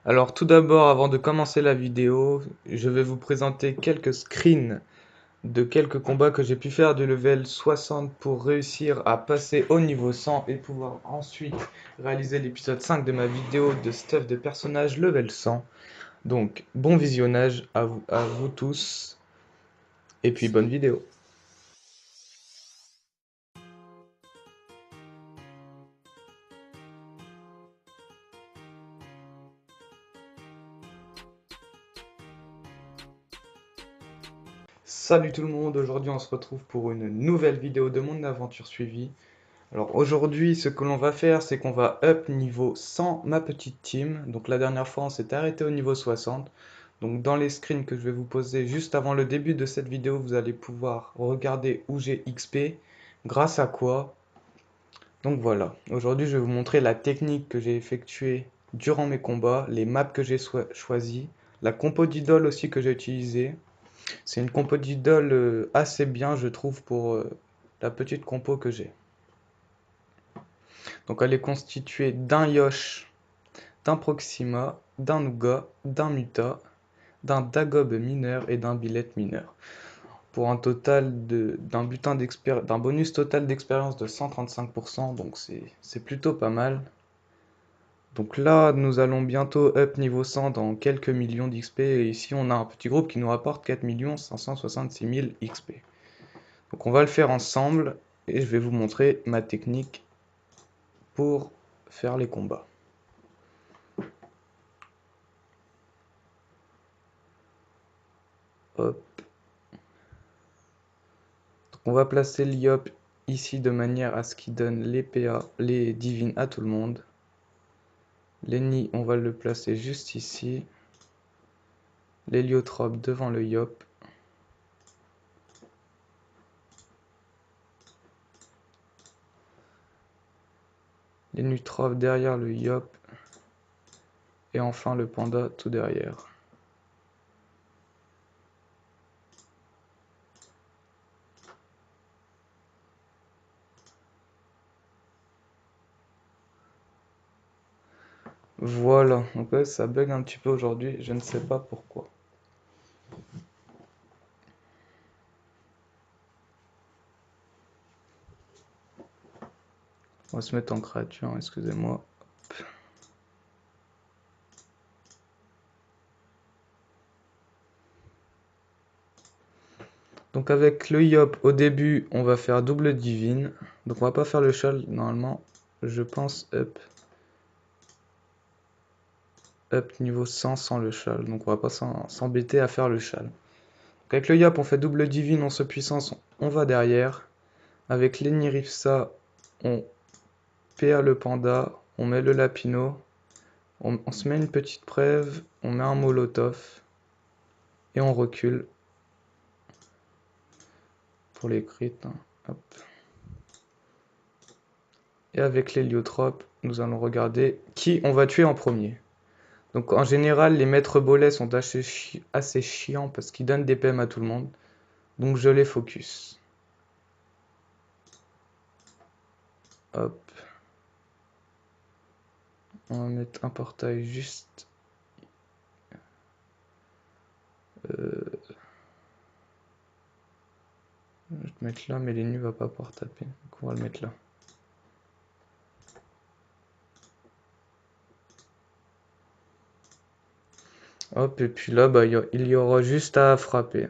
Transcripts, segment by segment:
Alors tout d'abord, avant de commencer la vidéo, je vais vous présenter quelques screens de quelques combats que j'ai pu faire du level 60 pour réussir à passer au niveau 100 et pouvoir ensuite réaliser l'épisode 5 de ma vidéo de stuff de personnage level 100. Donc bon visionnage à vous tous et puis bonne vidéo. Salut tout le monde, aujourd'hui on se retrouve pour une nouvelle vidéo de mon aventure suivie. Alors aujourd'hui, ce que l'on va faire, c'est qu'on va up niveau 100 ma petite team. Donc la dernière fois, on s'était arrêté au niveau 60. Donc dans les screens que je vais vous poser juste avant le début de cette vidéo, vous allez pouvoir regarder où j'ai XP, grâce à quoi. Donc voilà, aujourd'hui je vais vous montrer la technique que j'ai effectuée durant mes combats, les maps que j'ai choisies, la compo d'idole aussi que j'ai utilisée. C'est une compo d'idole assez bien, je trouve, pour la petite compo que j'ai. Donc elle est constituée d'un Yosh, d'un Proxima, d'un Nougat, d'un Muta, d'un Dagob mineur et d'un Billet mineur. Pour un total d'un bonus total d'expérience de 135%, donc c'est plutôt pas mal. Donc là, nous allons bientôt up niveau 100 dans quelques millions d'XP. Et ici, on a un petit groupe qui nous rapporte 4 566 000 XP. Donc on va le faire ensemble et je vais vous montrer ma technique pour faire les combats. Hop. Donc on va placer l'Iop ici de manière à ce qu'il donne les PA, les divines à tout le monde. L'Eni, on va le placer juste ici. L'héliotrope devant le Iop. Les nutropes derrière le Iop. Et enfin le panda tout derrière. Voilà, donc ouais, ça bug un petit peu aujourd'hui, je ne sais pas pourquoi. On va se mettre en créature, excusez-moi. Donc avec le Yop, au début, on va faire double divine. Donc on va pas faire le chal, normalement, je pense up. Up niveau 100 sans le chal. Donc on va pas s'embêter à faire le chal. Donc avec le Yop, on fait double divine, on se puissance, on va derrière. Avec l'Enirifsa, on PA le panda, on met le lapino. On se met une petite preuve, on met un molotov. Et on recule. Pour les crits. Hein. Hop. Et avec l'héliotrope, nous allons regarder qui on va tuer en premier. Donc en général, les maîtres bolets sont assez chiants parce qu'ils donnent des PM à tout le monde. Donc je les focus. Hop. On va mettre un portail juste. Je vais te mettre là, mais l'ennemi va pas pouvoir taper. Donc on va le mettre là. Hop, et puis là, bah, il y aura juste à frapper. Donc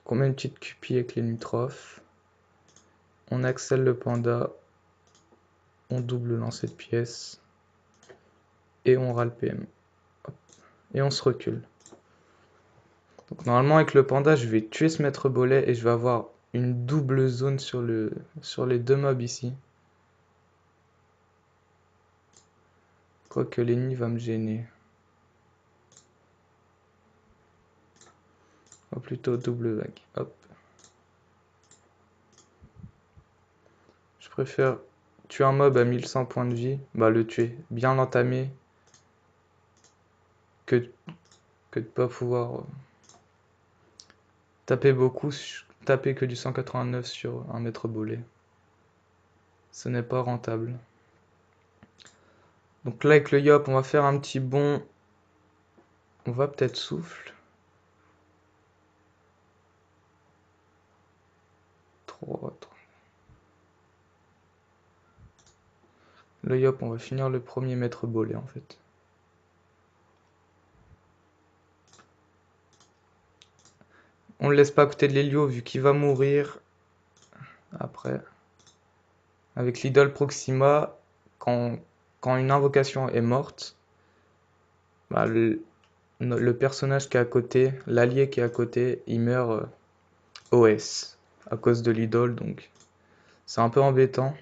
on met une petite cupie avec les nutrophes. On accèle le panda. On double le lancer de pièces. Et on râle PM. Hop. Et on se recule. Donc normalement avec le panda, je vais tuer ce maître bolet et je vais avoir une double zone sur les deux mobs ici. Quoique l'ennemi va me gêner. Ou plutôt double vague. Hop. Je préfère tuer un mob à 1100 points de vie. Bah le tuer, bien l'entamer. Que de pas pouvoir taper beaucoup. Taper que du 189 sur un maître bolet. Ce n'est pas rentable. Donc là avec le Yop, on va faire un petit bond On va peut-être souffle. 3. Le yop, on va finir le premier maître bolé en fait. On le laisse pas à côté de l'Helio vu qu'il va mourir après. Avec l'idole Proxima, quand une invocation est morte, bah, le personnage qui est à côté, l'allié qui est à côté, il meurt OS à cause de l'idole, donc c'est un peu embêtant.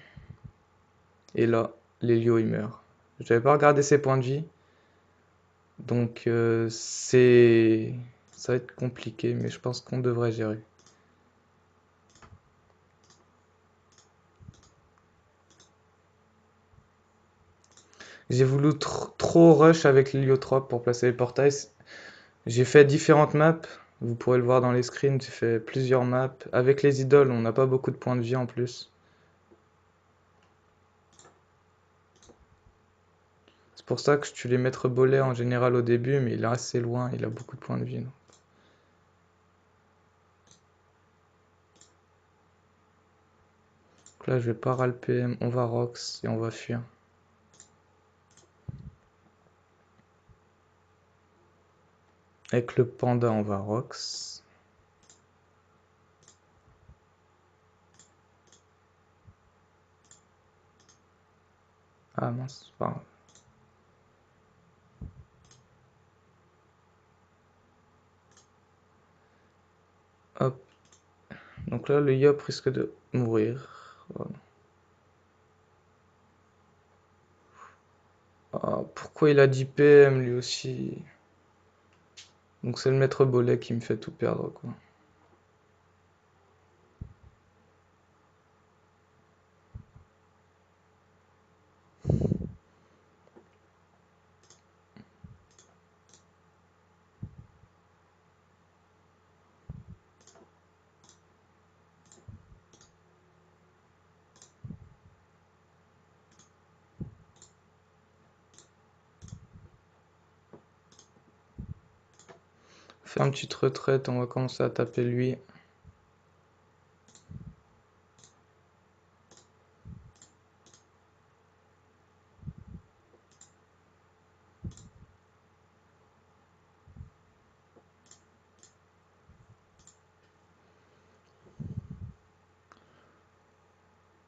Et là, l'Helio il meurt. J'avais pas regardé ses points de vie, donc ça va être compliqué, mais je pense qu'on devrait gérer. J'ai voulu trop rush avec l'héliotrope pour placer les portails. J'ai fait différentes maps, vous pourrez le voir dans les screens, j'ai fait plusieurs maps. Avec les idoles, on n'a pas beaucoup de points de vie en plus. C'est pour ça que je tue les maîtres bolets en général au début, mais il est assez loin, il a beaucoup de points de vie. Donc là, je vais pas ras le PM, on va Rox et on va fuir. Avec le panda, on va Rox. Ah mince, c'est pas grave. Hop. Donc là, le Yop risque de mourir. Voilà. Ah, pourquoi il a 10 PM lui aussi? Donc c'est le maître bolet qui me fait tout perdre, quoi. Faire une petite retraite, on va commencer à taper lui.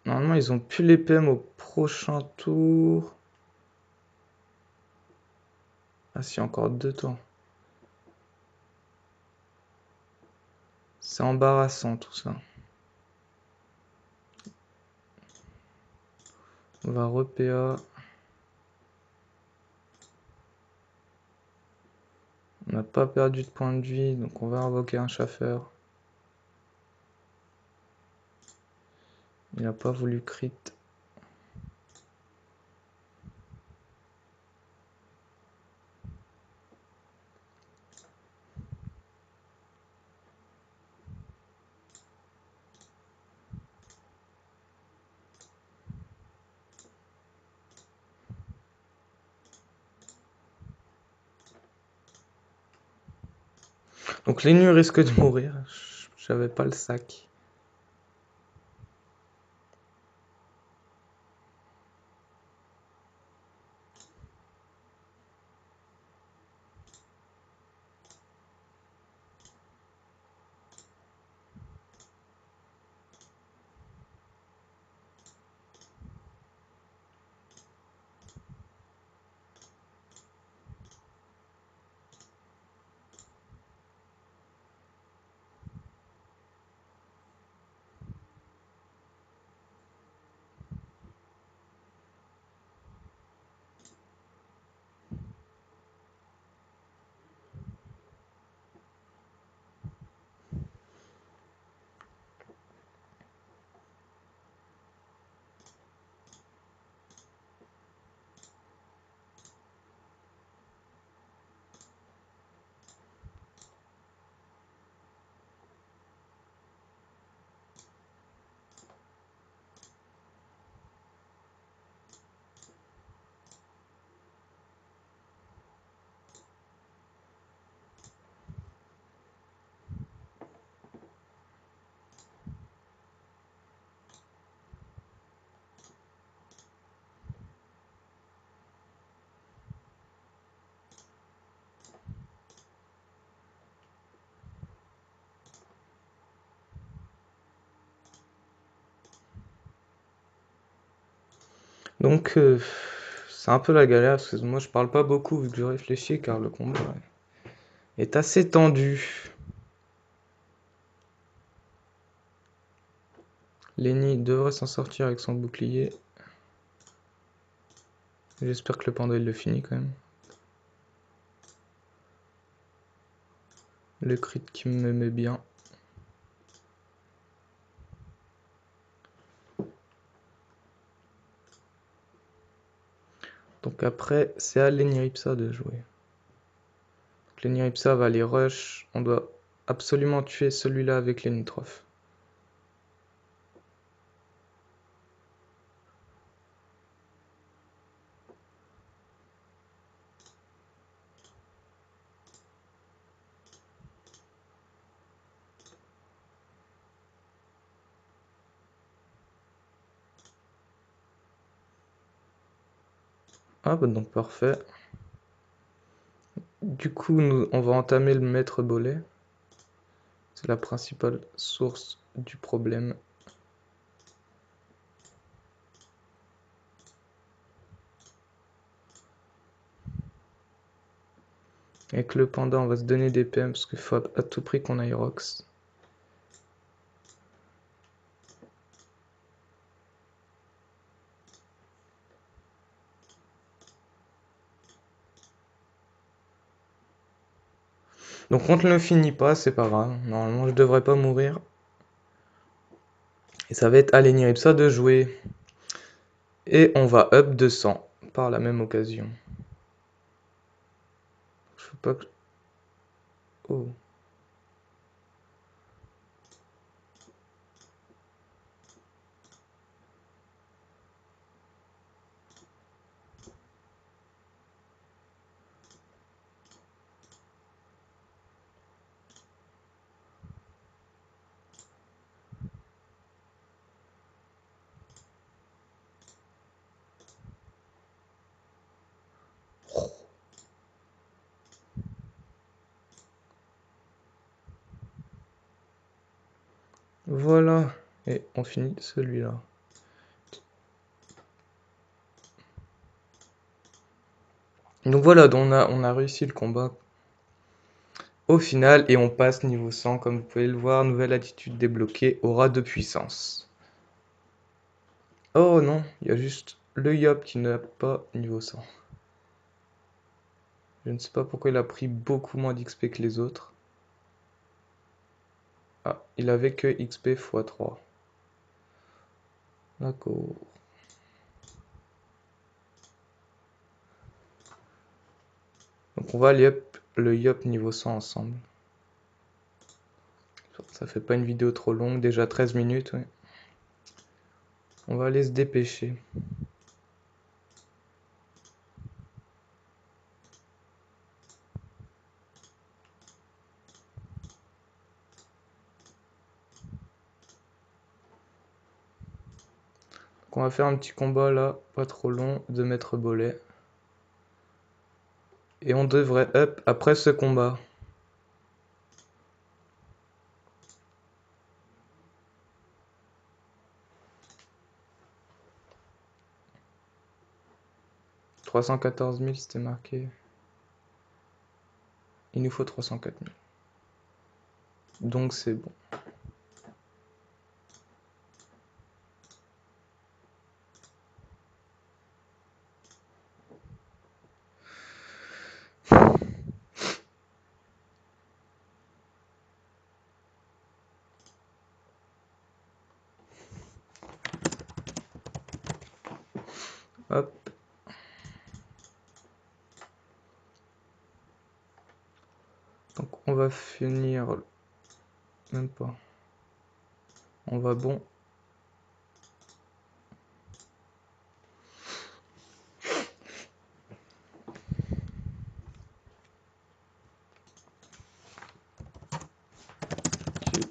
Normalement, ils ont plus les PM au prochain tour. Ah si, encore 2 tours. C'est embarrassant tout ça. On va re-PA. On n'a pas perdu de points de vie, donc on va invoquer un chaffeur. Il n'a pas voulu crit. Donc les nus risquent de mourir. J'avais pas le sac. Donc c'est un peu la galère parce que moi je parle pas beaucoup vu que je réfléchis car le combat est assez tendu. Lenny devrait s'en sortir avec son bouclier. J'espère que le panda il le finit quand même. Le crit qui me met bien. Donc après, c'est à Lenny Ripsa de jouer. Lenny Ripsa va aller rush. On doit absolument tuer celui-là avec Lenny Troph. Ah bah donc parfait. Du coup, on va entamer le maître bolet. C'est la principale source du problème. Avec le panda, on va se donner des PM parce qu'il faut à tout prix qu'on aille Rox. Donc on ne le finit pas, c'est pas grave. Normalement, je devrais pas mourir. Et ça va être à Lenny Ripsa de jouer. Et on va up 200 par la même occasion. Je veux pas que... Oh. Voilà. Et on finit celui-là. Donc voilà, on a réussi le combat au final et on passe niveau 100 comme vous pouvez le voir. Nouvelle attitude débloquée, aura de puissance. Oh non, il y a juste le Yop qui n'a pas niveau 100. Je ne sais pas pourquoi il a pris beaucoup moins d'XP que les autres. Ah, il avait que XP x 3. D'accord. Donc on va aller up le Yop niveau 100 ensemble. Ça fait pas une vidéo trop longue, déjà 13 minutes. Ouais. On va aller se dépêcher. Donc on va faire un petit combat là, pas trop long, de maître bolet. Et on devrait up après ce combat. « 314 000 c'était marqué. Il nous faut 304 000. Donc c'est bon. Hop. Donc on va finir... Même pas. On va bon.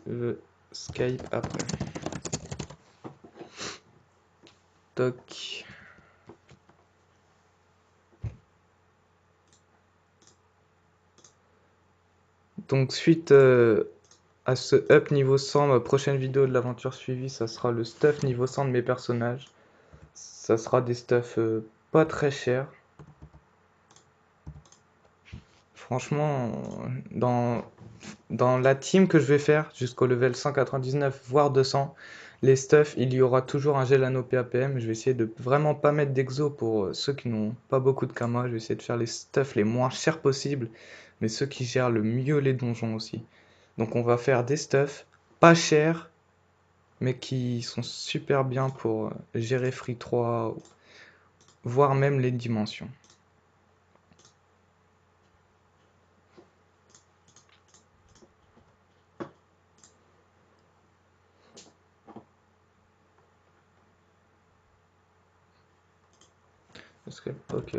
Je veux Skype après. Toc. Donc suite à ce up niveau 100, ma prochaine vidéo de l'aventure suivie, ça sera le stuff niveau 100 de mes personnages. ça sera des stuffs pas très chers. Franchement, dans la team que je vais faire jusqu'au level 199 voire 200, les stuffs, il y aura toujours un Gelano PAPM. Je vais essayer de vraiment pas mettre d'exo pour ceux qui n'ont pas beaucoup de kama. Je vais essayer de faire les stuffs les moins chers possibles, mais ceux qui gèrent le mieux les donjons aussi. Donc on va faire des stuffs pas chers, mais qui sont super bien pour gérer Free 3, voire même les dimensions. Ok.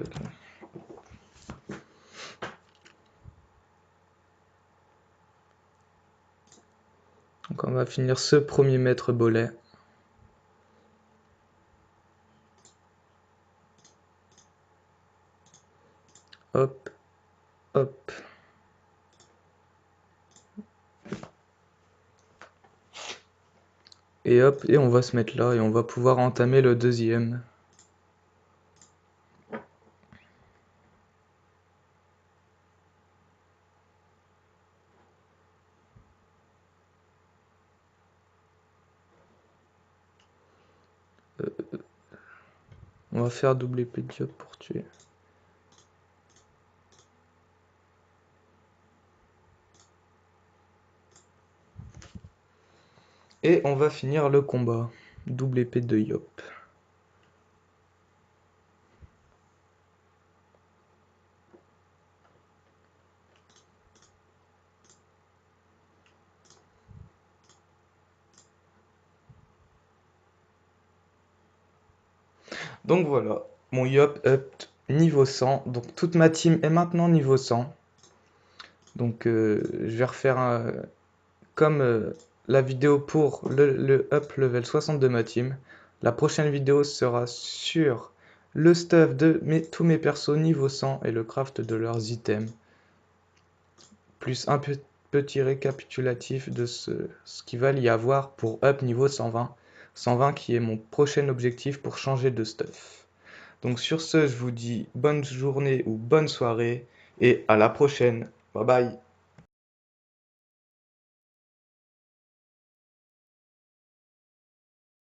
Donc on va finir ce premier maître bolet. Hop, hop. Et hop, et on va se mettre là et on va pouvoir entamer le deuxième. On va faire double épée de diop pour tuer. Et on va finir le combat. Double épée de Yop. Donc voilà, mon Yop up niveau 100. Donc toute ma team est maintenant niveau 100. Donc je vais refaire comme la vidéo pour le up level 60 de ma team. La prochaine vidéo sera sur le stuff de tous mes persos niveau 100 et le craft de leurs items. Plus un petit récapitulatif de ce qu'il va y avoir pour up niveau 120. 120 qui est mon prochain objectif pour changer de stuff. Donc sur ce, je vous dis bonne journée ou bonne soirée et à la prochaine. Bye bye.